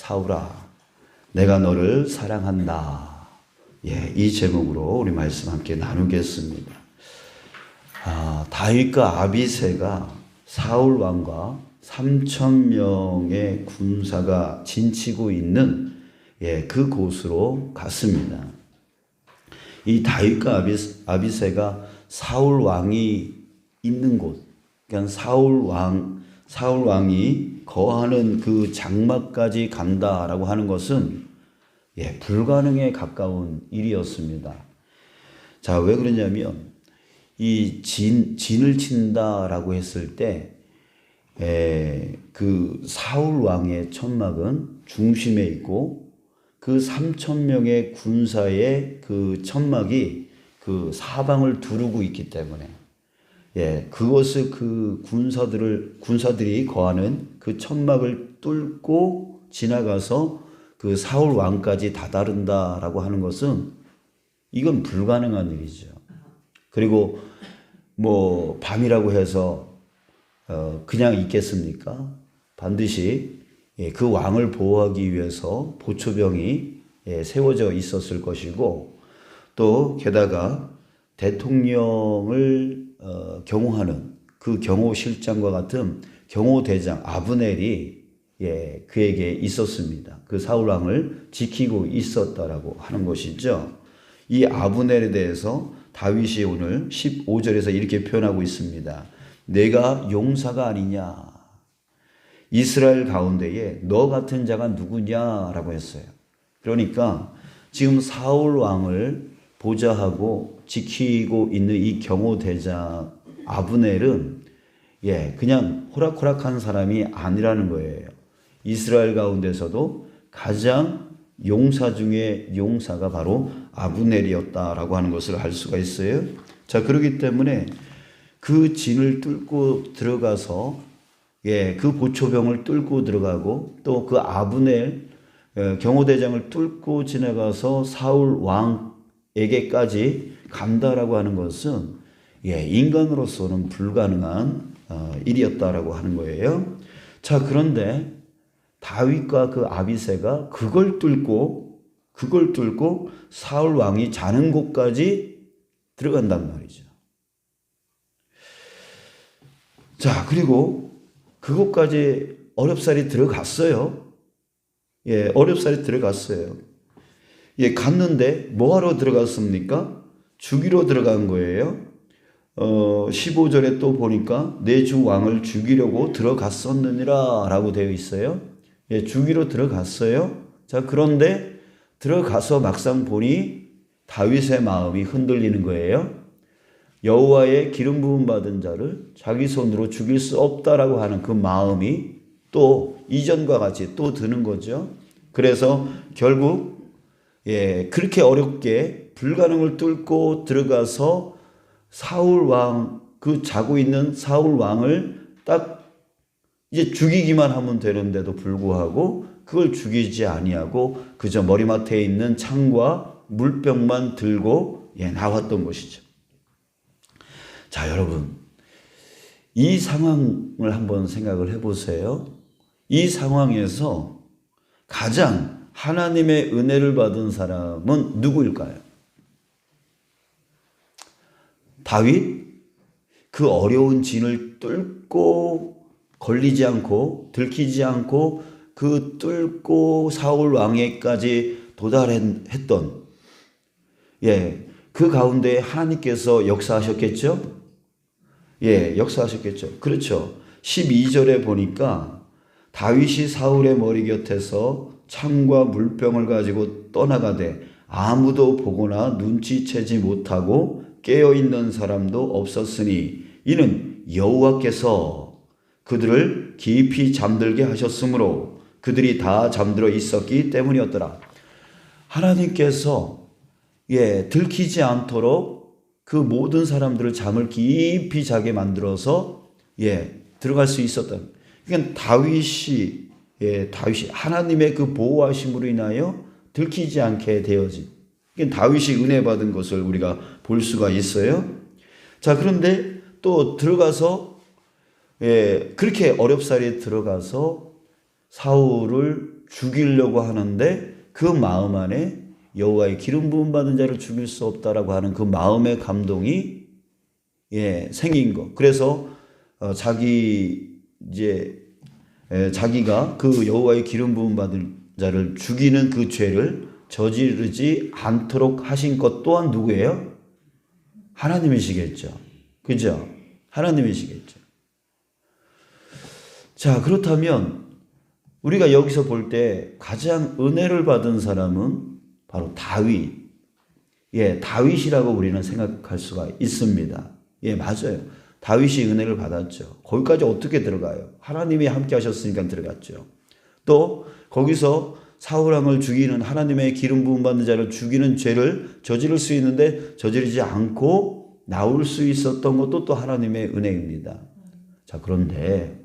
사울아, 내가 너를 사랑한다. 이 제목으로 우리 말씀 함께 나누겠습니다. 다윗과 아비새가 사울 왕과 3,000명의 군사가 진치고 있는 그곳으로 갔습니다. 이 다윗과 아비새가 사울 왕이 있는 곳, 그러니까 사울 왕이 거하는 그 장막까지 간다라고 하는 것은 불가능에 가까운 일이었습니다. 자, 왜 그러냐면 이 진을 친다라고 했을 때 그 사울 왕의 천막은 중심에 있고 그 3,000명의 군사의 그 천막이 그 사방을 두르고 있기 때문에 그것을 그 군사들이 거하는 그 천막을 뚫고 지나가서 그 사울 왕까지 다다른다라고 하는 것은 이건 불가능한 일이죠. 그리고 뭐 밤이라고 해서 그냥 있겠습니까? 반드시 그 왕을 보호하기 위해서 보초병이 세워져 있었을 것이고, 또 게다가 대통령을 경호하는 그 경호실장과 같은 경호대장 아브넬이 그에게 있었습니다. 그 사울왕을 지키고 있었다라고 하는 것이죠. 이 아브넬에 대해서 다윗이 오늘 15절에서 이렇게 표현하고 있습니다. 내가 용사가 아니냐, 이스라엘 가운데에 너 같은 자가 누구냐라고 했어요. 그러니까 지금 사울 왕을 보좌하고 지키고 있는 이 경호대장 아브넬은 그냥 호락호락한 사람이 아니라는 거예요. 이스라엘 가운데서도 가장 용사 중에 용사가 바로 아브넬이었다라고 하는 것을 알 수가 있어요. 자, 그렇기 때문에 그 진을 뚫고 들어가서 그 보초병을 뚫고 들어가고 또 그 아브넬 경호대장을 뚫고 지나가서 사울 왕에게까지 간다라고 하는 것은 인간으로서는 불가능한 일이었다라고 하는 거예요. 자, 그런데 다윗과 그 아비새가 그걸 뚫고 사울 왕이 자는 곳까지 들어간단 말이죠. 자, 그리고 그곳까지 어렵사리 들어갔어요. 어렵사리 들어갔어요. 갔는데 뭐하러 들어갔습니까? 죽이러 들어간 거예요. 15절에 또 보니까 내 주 왕을 죽이려고 들어갔었느니라 라고 되어 있어요. 죽이러 들어갔어요. 자, 그런데 들어가서 막상 보니 다윗의 마음이 흔들리는 거예요. 여호와의 기름 부음 받은 자를 자기 손으로 죽일 수 없다라고 하는 그 마음이 또 이전과 같이 또 드는 거죠. 그래서 결국 그렇게 어렵게 불가능을 뚫고 들어가서 사울 왕, 그 자고 있는 사울 왕을 딱 이제 죽이기만 하면 되는데도 불구하고 그걸 죽이지 아니하고 그저 머리맡에 있는 창과 물병만 들고 나왔던 것이죠. 자, 여러분, 이 상황을 한번 생각을 해보세요. 이 상황에서 가장 하나님의 은혜를 받은 사람은 누구일까요? 다윗? 그 어려운 진을 뚫고 걸리지 않고 들키지 않고 그 뚫고 사울 왕에까지 도달했던 그 가운데 하나님께서 역사하셨겠죠? 역사하셨겠죠. 그렇죠. 12절에 보니까 다윗이 사울의 머리 곁에서 창과 물병을 가지고 떠나가되 아무도 보거나 눈치채지 못하고 깨어있는 사람도 없었으니 이는 여호와께서 그들을 깊이 잠들게 하셨으므로 그들이 다 잠들어 있었기 때문이었더라. 하나님께서 들키지 않도록 그 모든 사람들을 잠을 깊이 자게 만들어서 들어갈 수 있었다. 그러니까 다윗이 하나님의 그 보호하심으로 인하여 들키지 않게 되어진, 그러니까 다윗이 은혜 받은 것을 우리가 볼 수가 있어요. 자, 그런데 또 들어가서 그렇게 어렵사리에 들어가서 사울을 죽이려고 하는데 그 마음 안에 여호와의 기름 부음 받은 자를 죽일 수 없다라고 하는 그 마음의 감동이 생긴 거. 그래서 자기가 그 여호와의 기름 부음 받은 자를 죽이는 그 죄를 저지르지 않도록 하신 것 또한 누구예요? 하나님이시겠죠. 그죠? 하나님이시겠죠. 자, 그렇다면 우리가 여기서 볼 때 가장 은혜를 받은 사람은 바로 다윗. 다윗이라고 우리는 생각할 수가 있습니다. 맞아요. 다윗이 은혜를 받았죠. 거기까지 어떻게 들어가요? 하나님이 함께 하셨으니까 들어갔죠. 또 거기서 사울 왕을 죽이는, 하나님의 기름 부음 받는 자를 죽이는 죄를 저지를 수 있는데 저지르지 않고 나올 수 있었던 것도 또 하나님의 은혜입니다. 자, 그런데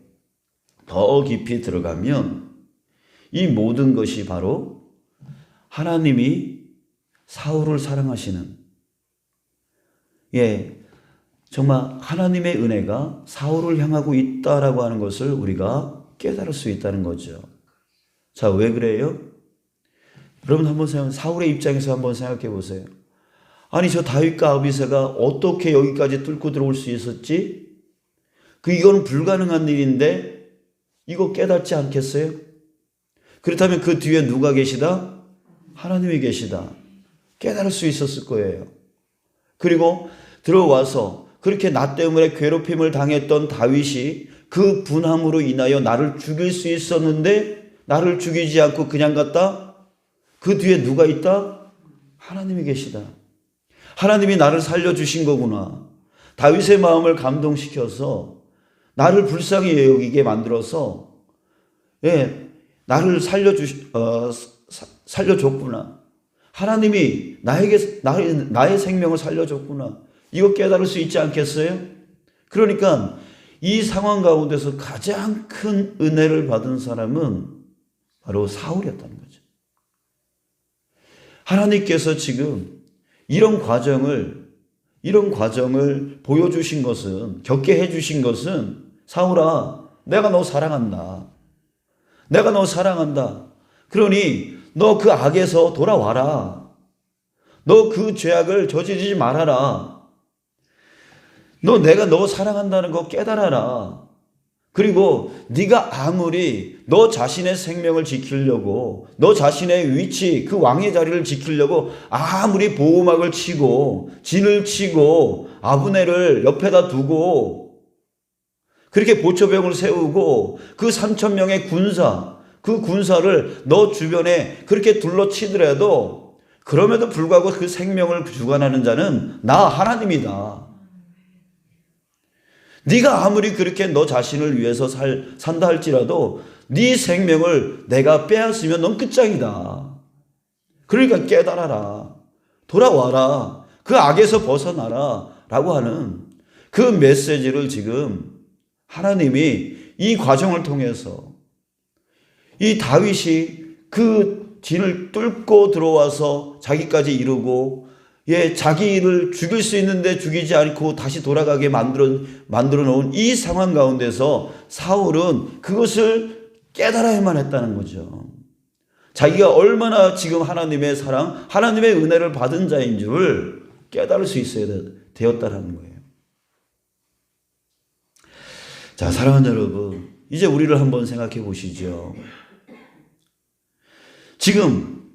더 깊이 들어가면 이 모든 것이 바로 하나님이 사울을 사랑하시는, 정말 하나님의 은혜가 사울을 향하고 있다라고 하는 것을 우리가 깨달을 수 있다는 거죠. 자, 왜 그래요? 여러분 한번 사울의 입장에서 한번 생각해 보세요. 아니, 저 다윗과 아비새가 어떻게 여기까지 뚫고 들어올 수 있었지? 이거는 불가능한 일인데 이거 깨닫지 않겠어요? 그렇다면 그 뒤에 누가 계시다? 하나님이 계시다. 깨달을 수 있었을 거예요. 그리고 들어와서 그렇게 나 때문에 괴롭힘을 당했던 다윗이 그 분함으로 인하여 나를 죽일 수 있었는데 나를 죽이지 않고 그냥 갔다? 그 뒤에 누가 있다? 하나님이 계시다. 하나님이 나를 살려주신 거구나. 다윗의 마음을 감동시켜서 나를 불쌍히 여기게 만들어서 나를 살려줬구나. 하나님이 나의 생명을 살려줬구나. 이거 깨달을 수 있지 않겠어요? 그러니까 이 상황 가운데서 가장 큰 은혜를 받은 사람은 바로 사울이었다는 거죠. 하나님께서 지금 이런 과정을 보여주신 것은, 겪게 해주신 것은, 사울아, 내가 너 사랑한다. 내가 너 사랑한다. 그러니 너 그 악에서 돌아와라. 너 그 죄악을 저지르지 말아라. 내가 너 사랑한다는 거 깨달아라. 그리고 네가 아무리 너 자신의 생명을 지키려고, 너 자신의 위치, 그 왕의 자리를 지키려고 아무리 보호막을 치고 진을 치고 아브넬을 옆에다 두고 그렇게 보초병을 세우고 그 3,000명의 그 군사를 너 주변에 그렇게 둘러치더라도 그럼에도 불구하고 그 생명을 주관하는 자는 나 하나님이다. 네가 아무리 그렇게 너 자신을 위해서 산다 할지라도 네 생명을 내가 빼앗으면 넌 끝장이다. 그러니까 깨달아라. 돌아와라. 그 악에서 벗어나라. 라고 하는 그 메시지를 지금 하나님이 이 과정을 통해서 이 다윗이 그 진을 뚫고 들어와서 자기까지 이루고 자기를 죽일 수 있는데 죽이지 않고 다시 돌아가게 만들어 놓은 이 상황 가운데서 사울은 그것을 깨달아야만 했다는 거죠. 자기가 얼마나 지금 하나님의 사랑, 하나님의 은혜를 받은 자인 줄을 깨달을 수 있어야 되었다는 거예요. 자, 사랑하는 여러분, 이제 우리를 한번 생각해 보시죠. 지금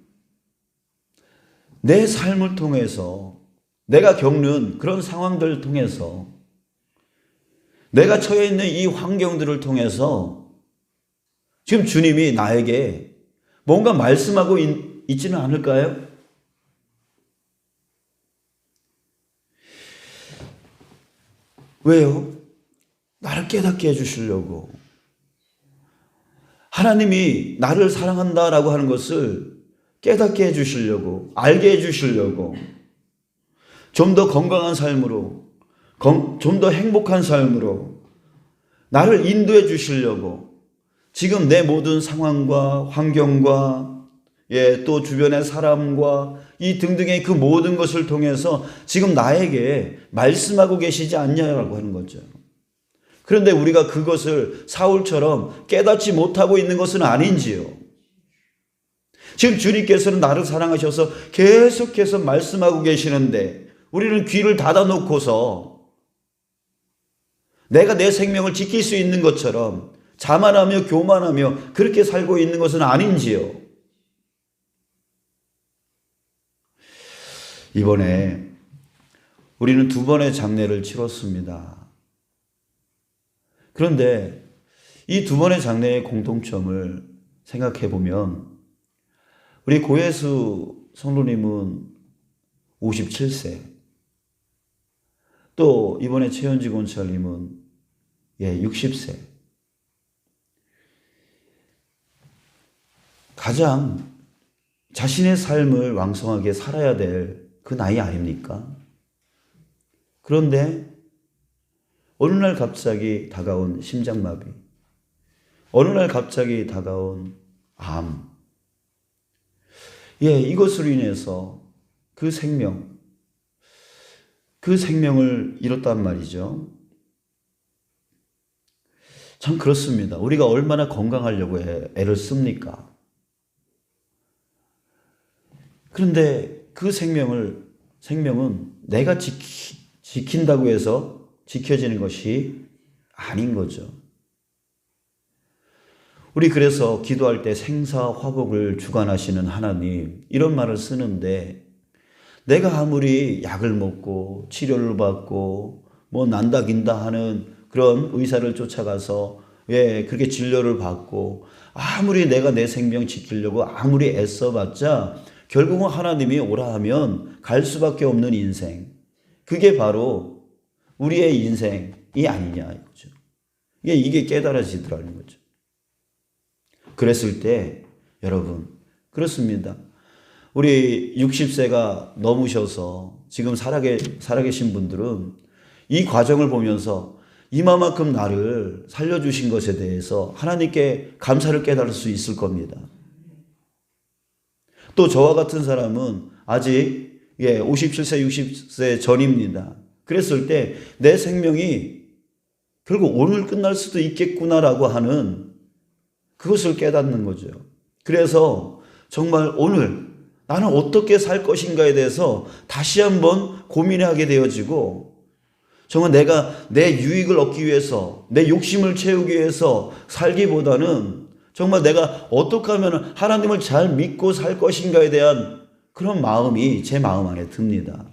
내 삶을 통해서, 내가 겪는 그런 상황들을 통해서, 내가 처해 있는 이 환경들을 통해서 지금 주님이 나에게 뭔가 말씀하고 있지는 않을까요? 왜요? 나를 깨닫게 해주시려고. 하나님이 나를 사랑한다라고 하는 것을 깨닫게 해주시려고, 알게 해주시려고, 좀 더 건강한 삶으로, 좀 더 행복한 삶으로 나를 인도해 주시려고 지금 내 모든 상황과 환경과 또 주변의 사람과 이 등등의 그 모든 것을 통해서 지금 나에게 말씀하고 계시지 않냐라고 하는 거죠. 그런데 우리가 그것을 사울처럼 깨닫지 못하고 있는 것은 아닌지요. 지금 주님께서는 나를 사랑하셔서 계속해서 말씀하고 계시는데 우리는 귀를 닫아놓고서 내가 내 생명을 지킬 수 있는 것처럼 자만하며 교만하며 그렇게 살고 있는 것은 아닌지요. 이번에 우리는 2번의 장례를 치렀습니다. 그런데 이 2번의 장례의 공통점을 생각해 보면 우리 고혜수 성도님은 57세, 또 이번에 최현지 권찰님은 60세. 가장 자신의 삶을 왕성하게 살아야 될 그 나이 아닙니까? 그런데 어느 날 갑자기 다가온 심장마비, 어느 날 갑자기 다가온 암, 이것으로 인해서 그 생명을 잃었단 말이죠. 참 그렇습니다. 우리가 얼마나 건강하려고 애를 씁니까? 그런데 그 생명은 내가 지킨다고 해서 지켜지는 것이 아닌 거죠. 우리 그래서 기도할 때 생사화복을 주관하시는 하나님, 이런 말을 쓰는데 내가 아무리 약을 먹고 치료를 받고 뭐 난다 긴다 하는 그런 의사를 쫓아가서 그렇게 진료를 받고 아무리 내가 내 생명 지키려고 아무리 애써봤자 결국은 하나님이 오라 하면 갈 수밖에 없는 인생, 그게 바로 우리의 인생이 아니냐 이거죠. 이게 깨달아지더라는 거죠. 그랬을 때 여러분, 그렇습니다. 우리 60세가 넘으셔서 지금 살아계신 분들은 이 과정을 보면서 이마만큼 나를 살려주신 것에 대해서 하나님께 감사를 깨달을 수 있을 겁니다. 또 저와 같은 사람은 아직 57세, 60세 전입니다. 그랬을 때 내 생명이 결국 오늘 끝날 수도 있겠구나라고 하는 그것을 깨닫는 거죠. 그래서 정말 오늘 나는 어떻게 살 것인가에 대해서 다시 한번 고민하게 되어지고, 정말 내가 내 유익을 얻기 위해서, 내 욕심을 채우기 위해서 살기보다는 정말 내가 어떻게 하면 하나님을 잘 믿고 살 것인가에 대한 그런 마음이 제 마음 안에 듭니다.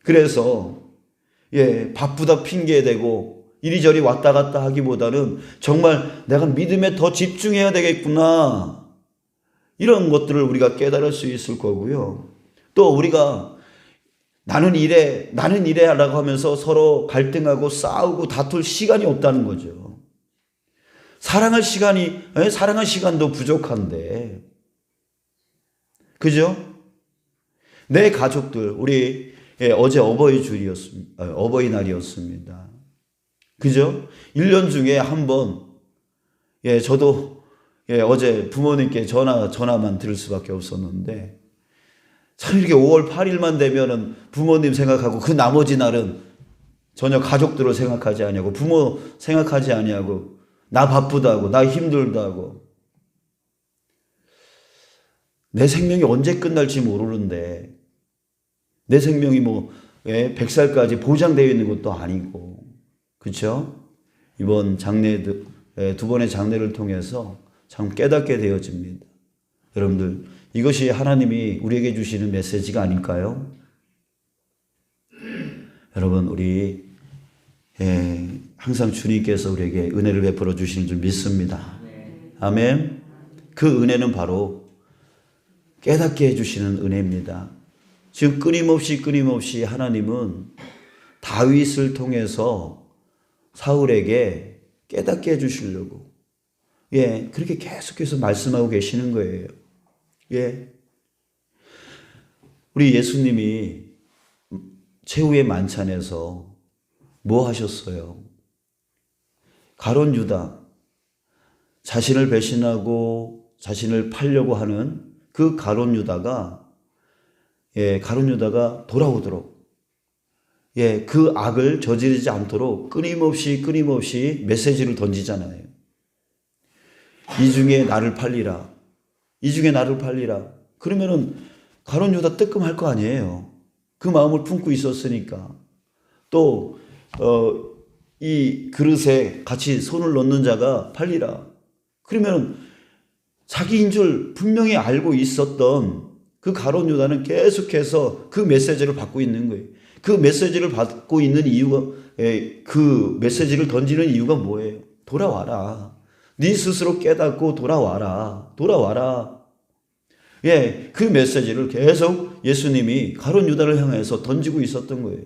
그래서 바쁘다 핑계대고 이리저리 왔다 갔다 하기보다는 정말 내가 믿음에 더 집중해야 되겠구나, 이런 것들을 우리가 깨달을 수 있을 거고요. 또 우리가 나는 이래 라고 하면서 서로 갈등하고 싸우고 다툴 시간이 없다는 거죠. 사랑할 시간도 부족한데, 그죠? 내 가족들, 우리 어제 어버이날이었습니다. 그죠? 1년 중에 한 번, 저도 어제 부모님께 전화만 드릴 수밖에 없었는데, 참 이렇게 5월 8일만 되면은 부모님 생각하고 그 나머지 날은 전혀 가족들을 생각하지 아니하고 부모 생각하지 아니하고 나 바쁘다고 나 힘들다고, 내 생명이 언제 끝날지 모르는데 내 생명이 100살까지 보장되어 있는 것도 아니고, 그렇죠? 이번 장례, 2번의 장례를 통해서 참 깨닫게 되어집니다. 여러분들, 이것이 하나님이 우리에게 주시는 메시지가 아닐까요? 여러분, 우리 항상 주님께서 우리에게 은혜를 베풀어 주시는 줄 믿습니다. 아멘. 그 은혜는 바로 깨닫게 해주시는 은혜입니다. 지금 끊임없이 하나님은 다윗을 통해서 사울에게 깨닫게 해주시려고 그렇게 계속해서 말씀하고 계시는 거예요. 우리 예수님이 최후의 만찬에서 뭐 하셨어요? 가룟 유다, 자신을 배신하고 자신을 팔려고 하는 그 가룟 유다가 돌아오도록, 그 악을 저지르지 않도록 끊임없이 메시지를 던지잖아요. 이 중에 나를 팔리라. 이 중에 나를 팔리라. 그러면은 가룟 유다 뜨끔할 거 아니에요. 그 마음을 품고 있었으니까. 또 이 그릇에 같이 손을 넣는 자가 팔리라. 그러면 자기인 줄 분명히 알고 있었던 그 가룟 유다는 계속해서 그 메시지를 받고 있는 거예요. 그 메시지를 받고 있는 이유가, 그 메시지를 던지는 이유가 뭐예요? 돌아와라. 네 스스로 깨닫고 돌아와라. 돌아와라. 예, 그 메시지를 계속 예수님이 가룟 유다를 향해서 던지고 있었던 거예요.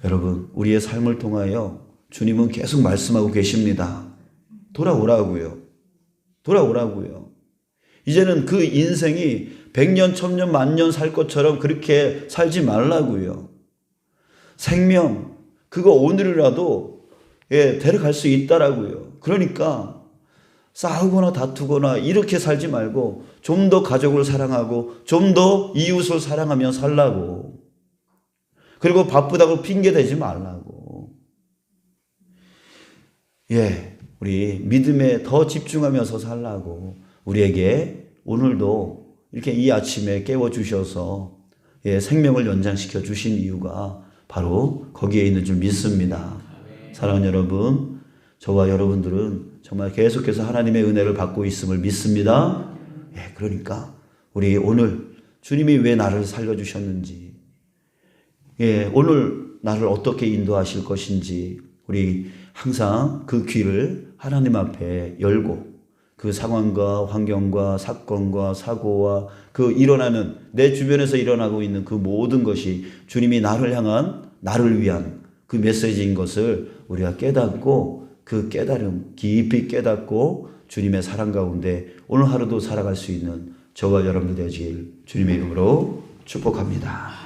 여러분, 우리의 삶을 통하여 주님은 계속 말씀하고 계십니다. 돌아오라고요. 돌아오라고요. 이제는 그 인생이 100년, 1000년, 만년 살 것처럼 그렇게 살지 말라고요. 생명, 그거 오늘이라도 데려갈 수 있다라고요. 그러니까 싸우거나 다투거나 이렇게 살지 말고 좀 더 가족을 사랑하고 좀 더 이웃을 사랑하며 살라고. 그리고 바쁘다고 핑계대지 말라고. 우리 믿음에 더 집중하면서 살라고. 우리에게 오늘도 이렇게 이 아침에 깨워주셔서 생명을 연장시켜 주신 이유가 바로 거기에 있는 줄 믿습니다. 사랑하는 여러분, 저와 여러분들은 정말 계속해서 하나님의 은혜를 받고 있음을 믿습니다. 그러니까 우리 오늘 주님이 왜 나를 살려주셨는지, 오늘 나를 어떻게 인도하실 것인지 우리 항상 그 귀를 하나님 앞에 열고 그 상황과 환경과 사건과 사고와 그 일어나는 내 주변에서 일어나고 있는 그 모든 것이 주님이 나를 향한, 나를 위한 그 메시지인 것을 우리가 깨닫고 그 깨달음 깊이 깨닫고 주님의 사랑 가운데 오늘 하루도 살아갈 수 있는 저와 여러분들 되시길 주님의 이름으로 축복합니다.